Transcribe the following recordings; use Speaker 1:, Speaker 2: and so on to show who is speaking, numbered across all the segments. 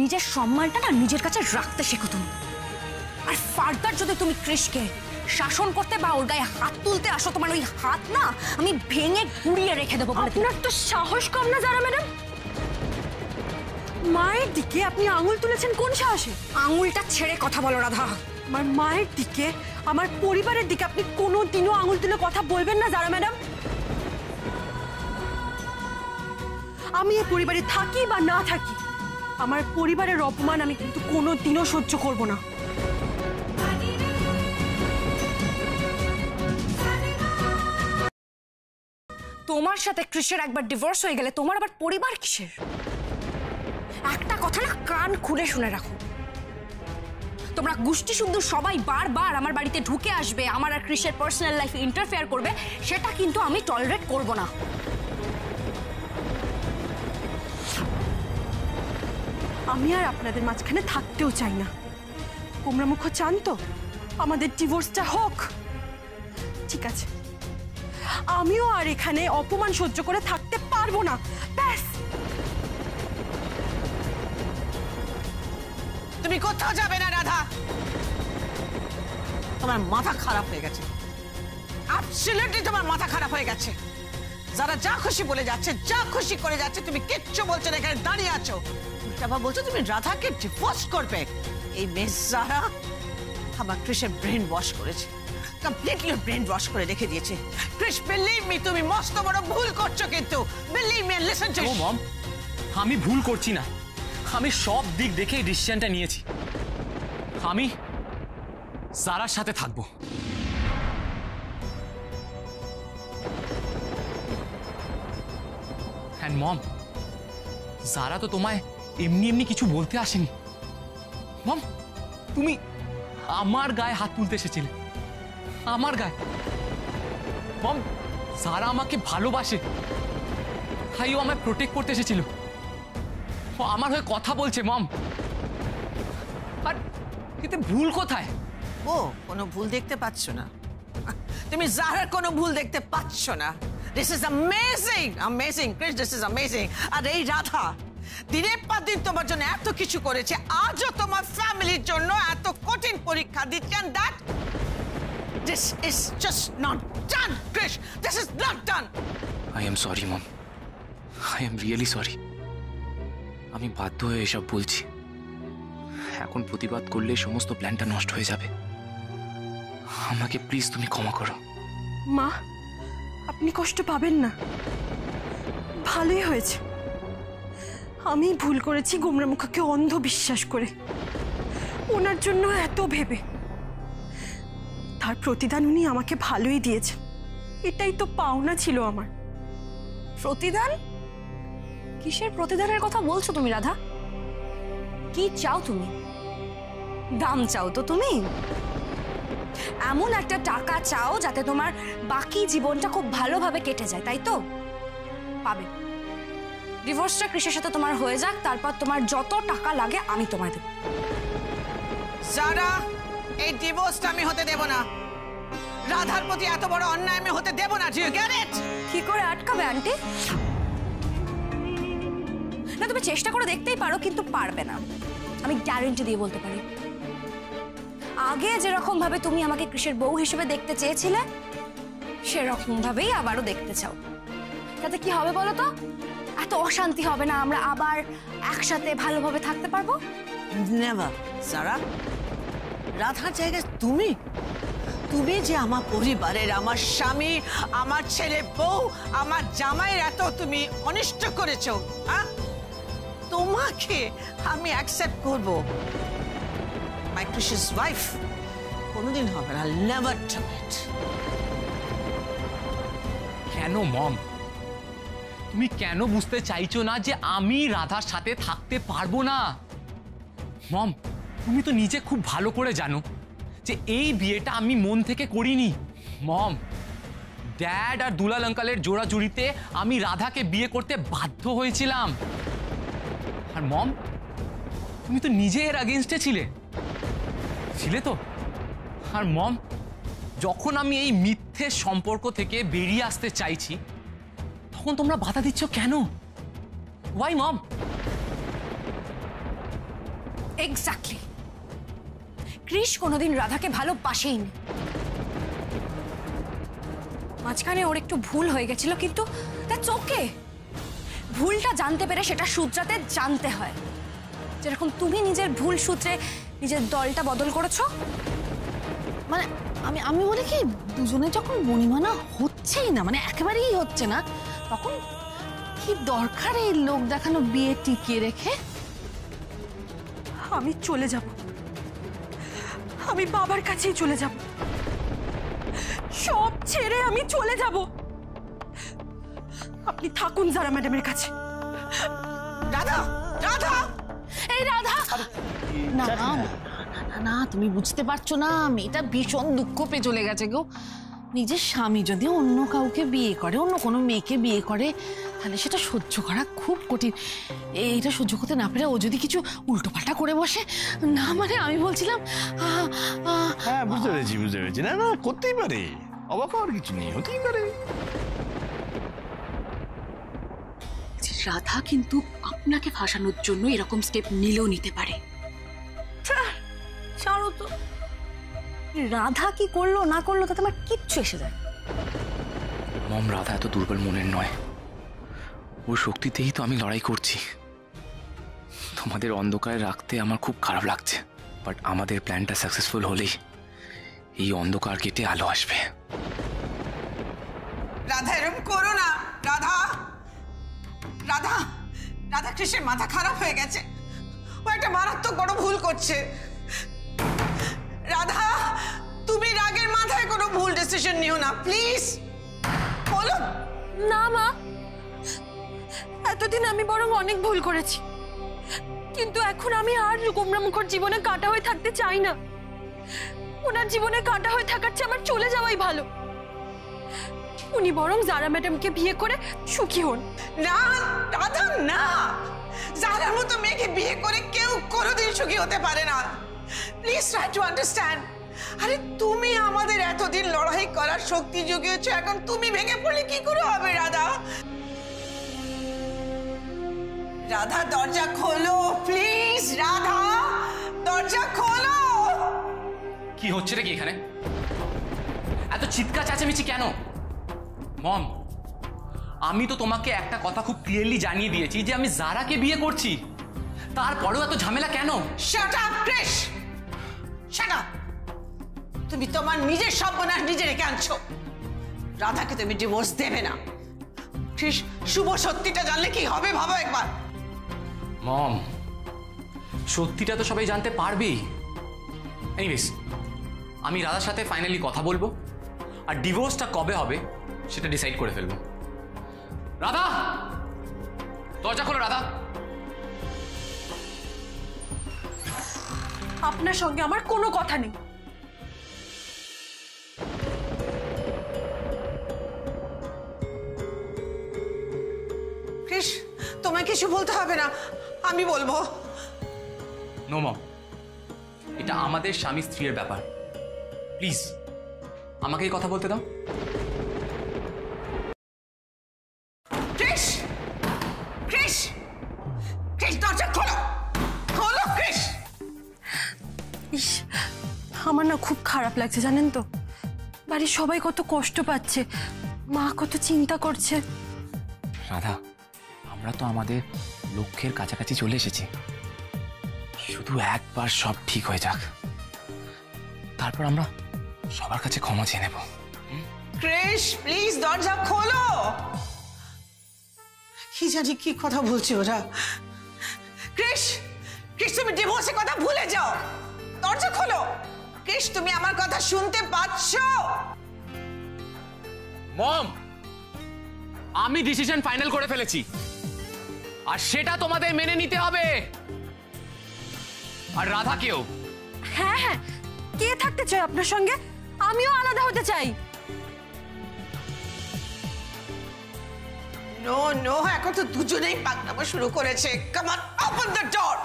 Speaker 1: নিজের সম্মানটা না নিজের কাছে রাখতে শেখো তুমি। আর ফার্দার যদি তুমি কৃষকে শাসন করতে বা ওর গায়ে হাত তুলতে আসো, তোমার ওই হাত না আমি ভেঙে গুড়িয়ে রেখে দেবো।
Speaker 2: আপনার তো সাহস কম না যারা ম্যাডাম? মায়ের দিকে আপনি আঙুল তুলেছেন কোন সাহসে?
Speaker 1: আঙুলটা ছেড়ে কথা বলো রাধা।
Speaker 2: আমার মায়ের দিকে, আমার পরিবারের দিকে আপনি কোনোদিনও আঙুল তুলে কথা বলবেন না যারা ম্যাডাম। আমি এই পরিবারে থাকি বা না থাকি, আমার পরিবারের অপমান আমি কিন্তু কোনোদিনও সহ্য করব না।
Speaker 1: তোমার সাথে কৃষের একবার ডিভোর্স হয়ে গেলে তোমার আবার পরিবার কিসের? একটা কথা না কান খুলে শুনে রাখো, তোমরা গোষ্ঠী শুদ্ধ সবাই বারবার আমার বাড়িতে ঢুকে আসবে, আমার আর কৃষের পার্সোনাল লাইফে ইন্টারফেয়ার করবে, সেটা কিন্তু আমি টলারেট করব না।
Speaker 2: আমি আর আপনাদের মাঝখানে থাকতেও চাই না। কুমড়া মুখ চান তো আমাদের ডিভোর্সটা হোক? ঠিক আছে, আমিও আর এখানে অপমান সহ্য করে থাকতে পারবো না। ব্যাস।
Speaker 3: তুমি কোথাও যাবে না রাধা। তোমার মাথা খারাপ হয়ে গেছে, অ্যাবসলিউটলি তোমার মাথা খারাপ হয়ে গেছে। যারা যা খুশি বলে যাচ্ছে, যা খুশি করে যাচ্ছে, তুমি কিচ্ছু বলছো না, এখানে দাঁড়িয়ে আছো। তারপর বলছো তুমি রাধাকে ডিভোর্স করবে। এই মেয়ে যারা আমার কৃষের ব্রেন ওয়াশ করেছে, কমপ্লিটলি ব্রেন ওয়াশ করে রেখে দিয়েছে। কৃষ, বিলিভ মি, তুমি মস্ত বড় ভুল করছো, কিন্তু believe me and listen to me.
Speaker 4: Mom, আমি ভুল করছি না, আমি সব দিক দেখে ডিসিশনটা নিয়েছি। আমি সারার সাথে থাকবো। হ্যাঁ মম, সারা তো তোমায় এমনি এমনি কিছু বলতে আসেনি। মম, তুমি আমার গায়ে হাত তুলতে এসেছিলে, আমার গায়ে। মম, সারা আমাকে ভালোবাসে, তাই ও আমায় প্রোটেক্ট করতে এসেছিল। ও আমার হয়ে কথা বলছে মম। আর এতে ভুল কোথায়?
Speaker 3: ও কোনো ভুল দেখতে পাচ্ছ না? তুমি জাহরার কোনো ভুল দেখতে পাচ্ছ না। This is amazing, amazing Chris, this is amazing. আর এই রাধা দিনের পর দিন তোমার জন্য এত কিছু করেছে, আজও তোমার ফ্যামিলির জন্য এত কঠিন পরীক্ষা দিচ্ছেন। That this is just not done Krish, this is not done.
Speaker 4: I am sorry mom, I am really sorry. আমি বাধ্য হয়ে এসব বলছি। এখন প্রতিবাদ করলে সমস্ত প্ল্যানটা নষ্ট হয়ে যাবে। আমাকে প্লিজ তুমি ক্ষমা করো।
Speaker 2: মা, আপনি কষ্ট পাবেন না, ভালোই হয়েছে। আমি ভুল করেছি গুমরা মুখাকে অন্ধ বিশ্বাস করে, ওনার জন্য এত ভেবে। তার প্রতিদান উনি আমাকে ভালোই দিয়েছেন, এটাই তো পাওনা ছিল আমার।
Speaker 1: প্রতিদান? কিসের প্রতিদানের কথা বলছো তুমি রাধা? কি চাও তুমি? দাম চাও তো তুমি? এমন একটা টাকা চাও যাতে তোমার বাকি জীবনটা খুব ভালোভাবে কেটে যায়, তাই তো? পাবে। ডিভোর্সটা কৃষের সাথে তোমার হয়ে যাক, তারপর তোমার যত টাকা লাগে আমি তোমায় দেব।
Speaker 3: যারা এই ডিভোর্সটা আমি হতে দেব না। রাধার প্রতি এত বড় অন্যায় আমি হতে দেব না। Do you get it?
Speaker 1: কি করে আটকাবে আন্টি? না, তুমি চেষ্টা করে দেখতেই পারো, কিন্তু পারবে না, আমি গ্যারান্টি দিয়ে বলতে পারি। আগে যেরকম ভাবে তুমি আমাকে কৃষের বউ হিসেবে দেখতে চেয়েছিলে, সেরকম ভাবেই আবারও দেখতে চাও। তাতে কি হবে বলো তো? এত অশান্তি হবে না, আমরা আবার একসাথে ভালোভাবে থাকতে পারবো।
Speaker 3: নেভার। সারা, রাধার জায়গায় তুমি তুমি যে আমার পরিবারের, আমার স্বামী, আমার ছেলে বউ, আমার জামাইয়ের এত তুমি অনিষ্ট করেছো, হ্যাঁ? তোমাকে আমি অ্যাকসেপ্ট করব মাই প্রিশিয়াস ওয়াইফ? কোনোদিন হবে না। Never do it.
Speaker 4: কেন মম? তুমি কেন বুঝতে চাইছো না যে আমি রাধার সাথে থাকতে পারবো না? মম, তুমি তো নিজে খুব ভালো করে জানো যে এই বিয়েটা আমি মন থেকে করিনি। মম, ড্যাড আর দুলাল আঙ্কালের জোড়াজুড়িতে আমি রাধাকে বিয়ে করতে বাধ্য হয়েছিলাম। আর মম, তুমি তো নিজে এর আগেনস্টে ছিলে তো। আর মম, যখন আমি এই মিথ্যে সম্পর্ক থেকে বেরিয়ে আসতে চাইছি, তখন তোমরা বাধা দিচ্ছ কেন? ওয়াই মম?
Speaker 1: এক্স্যাক্টলি। কৃষ কোনোদিন রাধাকে ভালোবাসেই নি। মাঝখানে ওর একটু ভুল হয়ে গেছিল, কিন্তু দ্যাটস ওকে। ভুলটা জানতে পেরে সেটা শুধরাতে জানতে হয়, যেরকম তুমি নিজের ভুল সূত্রে নিজের দলটা বদল করেছো।
Speaker 3: মানে আমি আমি বলি কি, দুজনে যখন বনিমানা হচ্ছেই না, মানে একেবারেই হচ্ছে না, তখন কি দরকার এই লোক দেখানো বিয়ে টিকিয়ে রেখে?
Speaker 2: আমি চলে যাব, আমি বাবার কাছেই চলে যাব, সব ছেড়ে আমি চলে যাব। আপনি থাকুন যারা ম্যাডামের কাছে।
Speaker 3: রাধা, রাধা, এই রাধা, না না না, তুমি বুঝতে পারছো না, মেয়েটা ভীষণ দুঃখ পেয়ে চলে গেছে গো। নিজের স্বামী যদি অন্য কাউকে বিয়ে করে, অন্য কোনো মেয়েকে বিয়ে করে, তাহলে সেটা সহ্য করা খুব কঠিন। এইটা সহ্য করতে না পেরে ও যদি কিছু উল্টোপাল্টা করে বসে, না মানে আমি বলছিলাম
Speaker 5: হ্যাঁ বুঝতে পেরেছি। না না, করতেই পারে, অবাক হওয়ার কিছু নেই, হতেই পারে।
Speaker 6: রাধা কিন্তু আপনাকে ফাঁসানোর জন্য এরকম স্টেপ নিলেও নিতে পারে।
Speaker 1: ছাড়ো তো, রাধা কি করলো না করলো তাতে আমার কিচ্ছু এসে যায়।
Speaker 4: মম, রাধা এত দুর্বল মনের নয়, ওই শক্তিতেই তো আমি লড়াই করছি। তোমাদের অন্ধকারে রাখতে আমার খুব খারাপ লাগছে, বাট আমাদের প্ল্যানটা সাকসেসফুল হলেই এই অন্ধকার কেটে আলো আসবে।
Speaker 3: রাধা এরকম করো না। রাধা, রাধা, রাধা, কৃষ্ণের মাথা খারাপ হয়ে গেছে, ও একটা মারাত্মক বড় ভুল করছে। রাধা, তুমি রাগের মাথায় কোনো ভুল ডিসিশন নিও না, প্লিজ। বলো
Speaker 2: না মা, এতদিন আমি বরং অনেক ভুল করেছি, কিন্তু এখন আমি আর গোমরা মুখর জীবনে কাটা হয়ে থাকতে চাই না। ওনার জীবনে কাটা হয়ে থাকার চেয়ে আমার চলে যাওয়াই ভালো। উনি বরং জারা ম্যাডামকে বিয়ে করে সুখী হন।
Speaker 3: না রাধা, না, জারার মতো মেয়েকে বিয়ে করে কেউ কোনোদিন সুখী হতে পারে না। Please try to understand. আরে তুমি আমাদের এতদিন লড়াই করার শক্তি জুগিয়েছো, এখন তুমি ভেঙে পড়লে কি করে হবে? রাধা, রাধা, দরজা খোলো প্লিজ। রাধা, দরজা খোলো।
Speaker 4: কি হচ্ছে রে কি এখানে? এত চিৎকার চেঁচামেচি কেন? মম, আমি তো তোমাকে একটা কথা খুব ক্লিয়ারলি জানিয়ে দিয়েছি যে আমি জারাকে বিয়ে করছি, তারপরেও এত ঝামেলা কেন?
Speaker 3: শাট আপ কৃষ, শাট আপ। তুমি তোমার নিজের সর্বনাশ নিজে রেখে আনছো। রাধাকে তুমি ডিভোর্স দেবে না। কৃষ, শুভ সত্যিটা জানলে কি হবে ভাবো একবার।
Speaker 4: মম, সত্যিটা তো সবাই জানতে পারবেই। এনিওয়েজ, আমি রাধার সাথে ফাইনালি কথা বলবো, আর ডিভোর্সটা কবে হবে সেটা ডিসাইড করে ফেলবো। রাধা, দরজা খোলো। রাধা,
Speaker 2: আপনার সঙ্গে আমার কোনো কথা নেই।
Speaker 3: কৃষ, তোমায় কিছু বলতে হবে না, আমি বলবো।
Speaker 4: নো মম, এটা আমাদের স্বামী স্ত্রীর ব্যাপার। প্লিজ আমাকে এই কথা বলতে দাও।
Speaker 3: কৃষ, কৃষ, কৃষ, দরজা খোলো, খোলো কৃষ।
Speaker 2: ইস, আমার না খুব খারাপ লাগছে জানেন তো। বাড়ির সবাই কত কষ্ট পাচ্ছে, মা কত চিন্তা করছে।
Speaker 4: রাধা, আমরা তো আমাদের লক্ষ্যের কাছাকাছি চলে এসেছি, শুধু একবার সব ঠিক হয়ে যাক, তারপর আমরা সবার কাছে ক্ষমা চেয়ে নেব।
Speaker 3: কৃষ, প্লিজ দরজা খোলো। কি জানি কি কথা বলছে ওরা। কৃষ, কৃষ, তুমি ডিভোর্সের কথা ভুলে যাও, দরজা খোলো। কৃষ, তুমি আমার কথা শুনতে পাচ্ছো?
Speaker 4: মম, আমি ডিসিশন ফাইনাল করে ফেলেছি, আর সেটা তোমাদের মেনে নিতে হবে, আর রাধাকেও।
Speaker 2: হ্যাঁ হ্যাঁ, কে থাকতে চায় আপনার সঙ্গে? আমিও আলাদা হতে চাই।
Speaker 3: নো নো, এখন তো দুজনেই পাকনামা শুরু করেছে। Come on, open the door.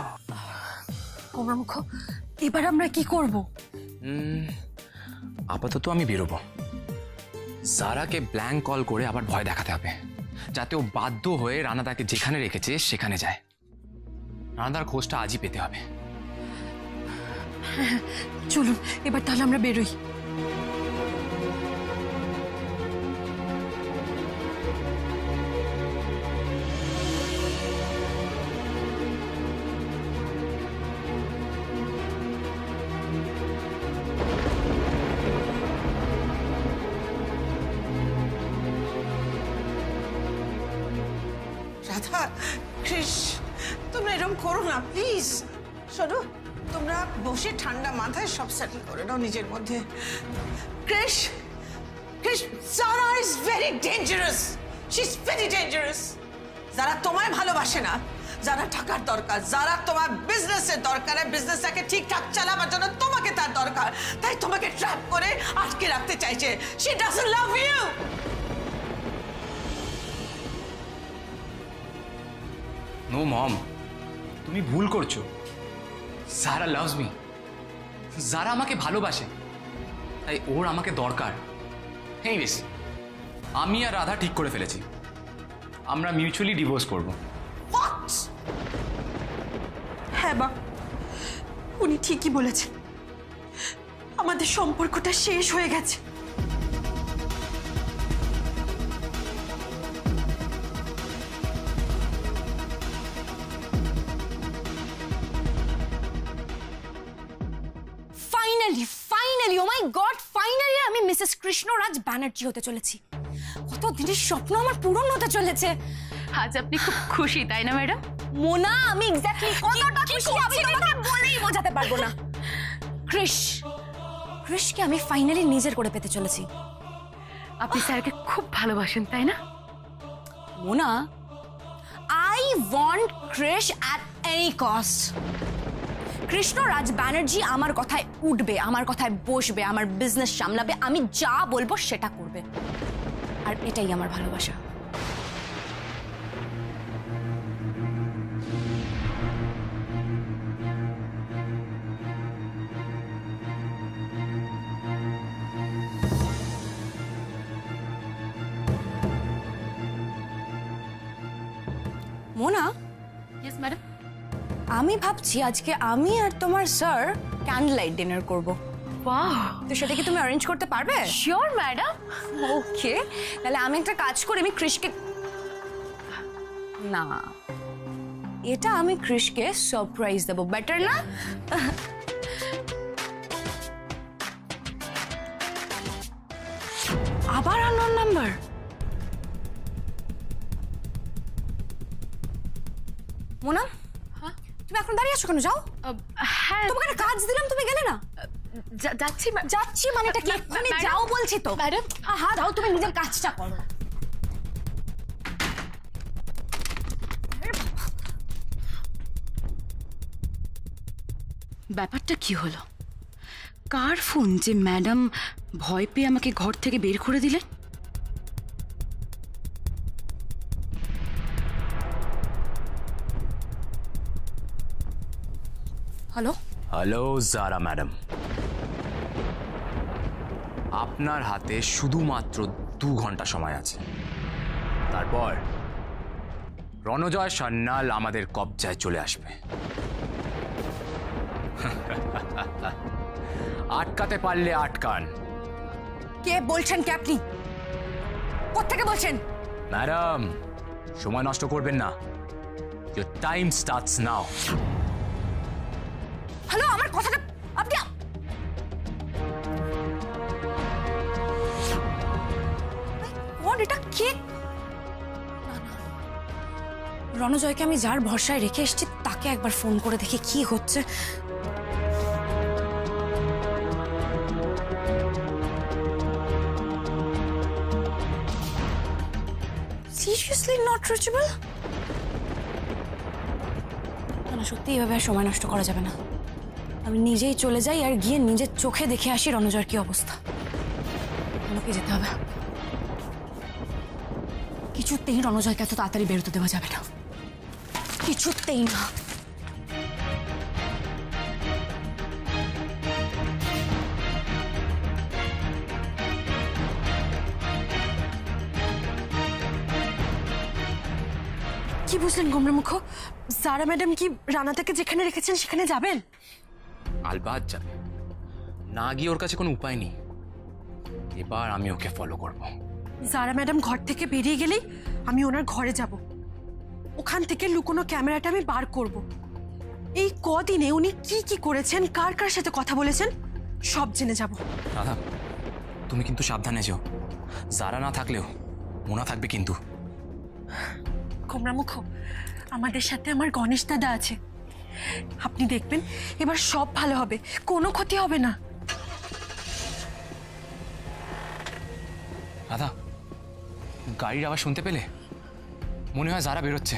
Speaker 2: গোমরা মুখ, এবার আমরা কি করব?
Speaker 4: আপাতত আমি বেরোবো। জারাকে ব্ল্যাঙ্ক কল করে আবার ভয় দেখাতে হবে, যাতে ও বাধ্য হয়ে রানাদাকে যেখানে রেখেছে সেখানে যায়। রানাদার খোঁজটা আজই পেতে হবে।
Speaker 2: চলুন এবার তাহলে আমরা বেরোই।
Speaker 3: রাধা, কৃষ, তোমরা এরকম করো না প্লিজ। শোনো, তোমরা বসে ঠান্ডা মাথায় সব সেটেল করে নাও নিজের মধ্যে। Krish, Krish, Zara is very dangerous, she is very dangerous. যারা তোমায় ভালোবাসে না, যারা টাকার দরকার, যারা তোমার বিজনেসের দরকার, বিজনেসটাকে ঠিকঠাক চালাবার জন্য তোমাকে তার দরকার, তাই তোমাকে ট্র্যাপ করে আটকে রাখতে চাইছে। She doesn't love you.
Speaker 4: No mom, তুমি ভুল করছো। জারা লাভস মি, যারা আমাকে ভালোবাসে, তাই ওর আমাকে দরকার। এনিওয়েজ, আমি আর রাধা ঠিক করে ফেলেছি, আমরা মিউচুয়ালি ডিভোর্স করব।
Speaker 3: What?
Speaker 2: হ্যাঁ বা, উনি ঠিকই বলেছেন, আমাদের সম্পর্কটা শেষ হয়ে গেছে।
Speaker 1: ফাইনালি ফাইনালি, ও মাই গড, ফাইনালি আমি মিসেস কৃষ্ণরাজ ব্যানার্জি হতে চলেছি। কত দিনের স্বপ্ন আমার পূরণ হতে চলেছে।
Speaker 6: আজ আপনি খুব খুশি তাই না ম্যাডাম?
Speaker 1: মোনা, আমি এক্স্যাক্টলি কতটা খুশি আমি তোমাকে বলেই বোঝাতে পারবো না। কৃষকে আমি ফাইনালি নিজের করে পেতে চলেছি।
Speaker 6: আপনি স্যারকে খুব ভালোবাসেন তাই না?
Speaker 1: Mona, I want Krish at any cost. Krishnaraj Banerjee আমার কথায় উঠবে, আমার কথায় বসবে, আমার বিজনেস সামলাবে, আমি যা বলবো সেটা করবে, আর এটাই আমার ভালোবাসা। Mona,
Speaker 6: yes madam.
Speaker 1: আমি ভাবছি আজকে আমি আর তোমার স্যার ক্যান্ডেল লাইট ডিনার করব।
Speaker 6: ওয়াও,
Speaker 1: তো সেটা কি তুমি অ্যারেঞ্জ করতে পারবে?
Speaker 6: Sure madam.
Speaker 1: ওকে, তাহলে আমি একটা কাজ করি, আমি কৃষকে, না, এটা আমি কৃষকে সারপ্রাইজ দেব, বেটার না? আবার আননোন নাম্বার। মোনা, তুমি এখন দাঁড়িয়ে আছো কেন? যাও।
Speaker 6: হ্যাঁ,
Speaker 1: তোমাকে একটা কাজ দিলাম, তুমি গেলে না?
Speaker 6: যাচ্ছি
Speaker 1: যাচ্ছি মানে এটা কি? এক্ষুনি
Speaker 6: ম্যাডাম,
Speaker 1: যাও বলছি তো।
Speaker 6: ম্যাডাম।
Speaker 1: হ্যাঁ, যাও, তুমি নিজের কাজটা করো।
Speaker 6: ব্যাপারটা কি হলো? কার ফোন যে ম্যাডাম ভয় পেয়ে আমাকে ঘর থেকে বের করে দিলেন?
Speaker 1: হ্যালো।
Speaker 4: হ্যালো জারা ম্যাডাম, আপনার হাতে শুধুমাত্র 2 ঘন্টা সময় আছে, তারপর রণজয় সান্যাল আমাদের কবজায় চলে আসবে। আটকাতে পারলে আটকান।
Speaker 1: কে বলছেন? কে আপনি? কোত্থেকে বলছেন?
Speaker 4: ম্যাডাম, সময় নষ্ট করবেন না, your time starts now.
Speaker 1: Hello, আমার কথাটা আপনি, এটা কে? রণজয়কে আমি যার ভরসায় রেখে এসেছি তাকে একবার ফোন করে দেখি কি হচ্ছে। Seriously not reachable? না, সত্যি এভাবে আর সময় নষ্ট করা যাবে না। আমি নিজেই চলে যাই আর গিয়ে নিজের চোখে দেখে আসি রণজয়ের কি অবস্থা। আমাকে যেতে হবে। কিছুতেই রণজয়কে এত তাড়াতাড়ি বেরোতে দেওয়া যাবে না, কিছুতেই না।
Speaker 2: কি বুঝলেন গোমরা মুখ? জারা ম্যাডাম কি রানাটাকে যেখানে রেখেছেন সেখানে যাবেন?
Speaker 4: আলবাদ যাবে, না গিয়ে ওর কাছে কোনো উপায় নেই। এবার আমি ওকে ফলো করব।
Speaker 2: জারা ম্যাডাম ঘর থেকে বেরিয়ে গেলেই আমি ওনার ঘরে যাব, ওখান থেকে লুকোনো ক্যামেরাটা আমি বার করব। এই কদিনে উনি কি কি করেছেন, কার কার সাথে কথা বলেছেন, সব জেনে যাব।
Speaker 4: দাদা তুমি কিন্তু সাবধানে যেও, যারা না থাকলেও মোনা থাকবে কিন্তু।
Speaker 2: গোমরামুখ, আমাদের সাথে আমার গণেশ দাদা আছে, আপনি দেখবেন এবার সব ভালো হবে, কোনো ক্ষতি হবে না।
Speaker 4: দাদা গাড়ির আওয়াজ শুনতে পেলে? মনে হয় যারা বেরোচ্ছে।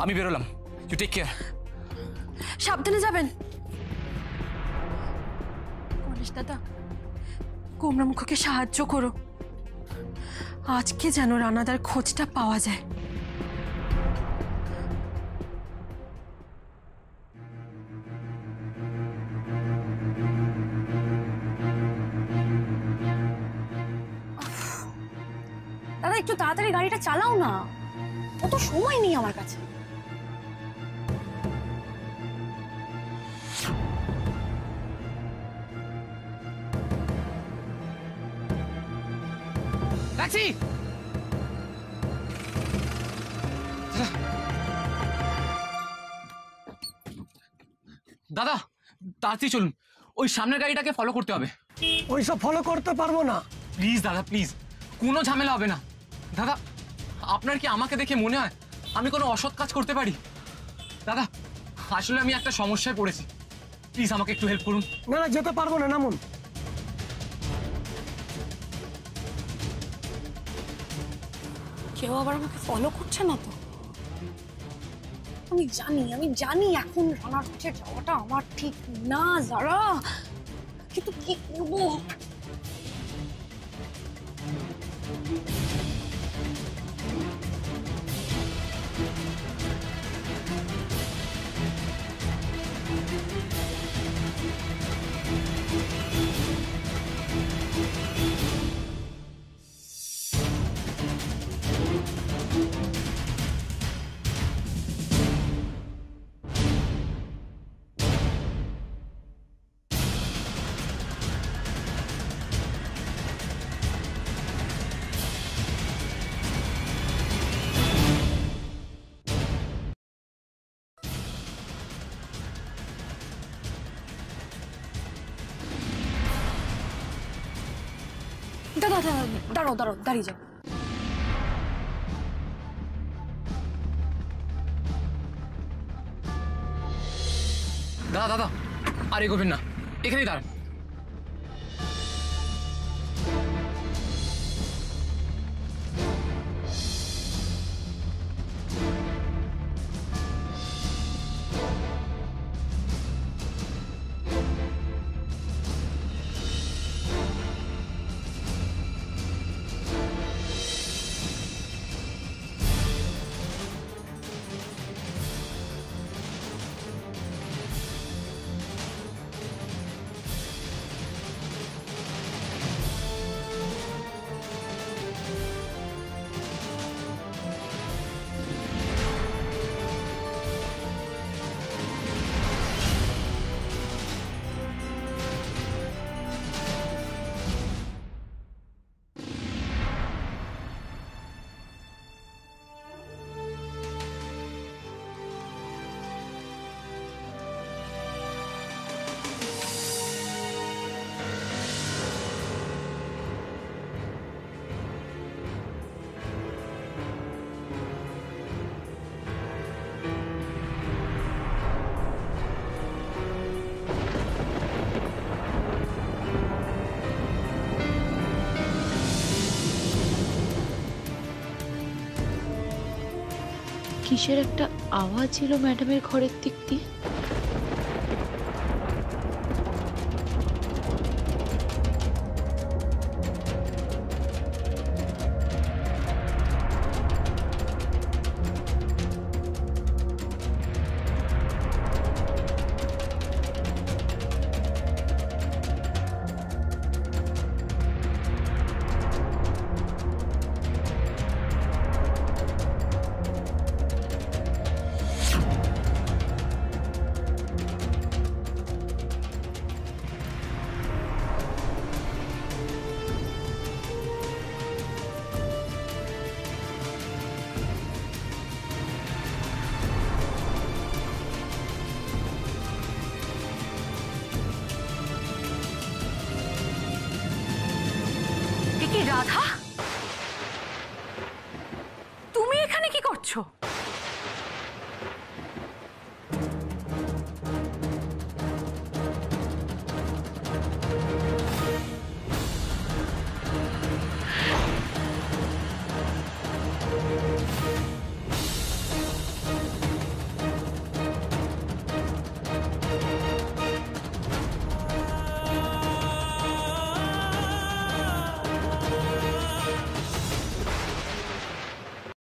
Speaker 4: আমি বেরোলাম, ইউ টেক কেয়ার।
Speaker 2: সাবধানে যাবেন। গণেশ দাদা, গোমরামুখকে সাহায্য করো, আজকে যেন রানাদার খোঁজটা পাওয়া যায়।
Speaker 1: দাদা একটু তাড়াতাড়ি গাড়িটা চালাও না, অত সময় নেই আমার কাছে।
Speaker 4: ট্যাক্সি! দাদা তাড়াতাড়ি চলুন, ওই সামনের গাড়িটাকে ফলো করতে হবে।
Speaker 7: ওইসব ফলো করতে পারবো না।
Speaker 4: প্লিজ দাদা প্লিজ, কোনো ঝামেলা হবে না। দাদা আপনার কি আমাকে দেখে মনে হয় আমি কোনো অসৎ কাজ করতে পারি? দাদা আসলে আমি একটা সমস্যায় পড়েছি, প্লিজ আমাকে একটু হেল্প করুন।
Speaker 7: না না, যেতে পারবো না, নামুন।
Speaker 1: কেউ আবার আমাকে ফলো করছে না তো? আমি জানি এখন রানার কাছে যাওয়াটা আমার ঠিক না যারা, কিন্তু কি করবো? দাদা দাঁড়াও দাঁড়িয়ে যাও।
Speaker 4: দাদা দাদা আর এগোবেন না, এখানেই দাঁড়ান।
Speaker 8: কিসের একটা আওয়াজ এলো ম্যাডামের ঘরের দিক দিয়ে।
Speaker 2: করছো?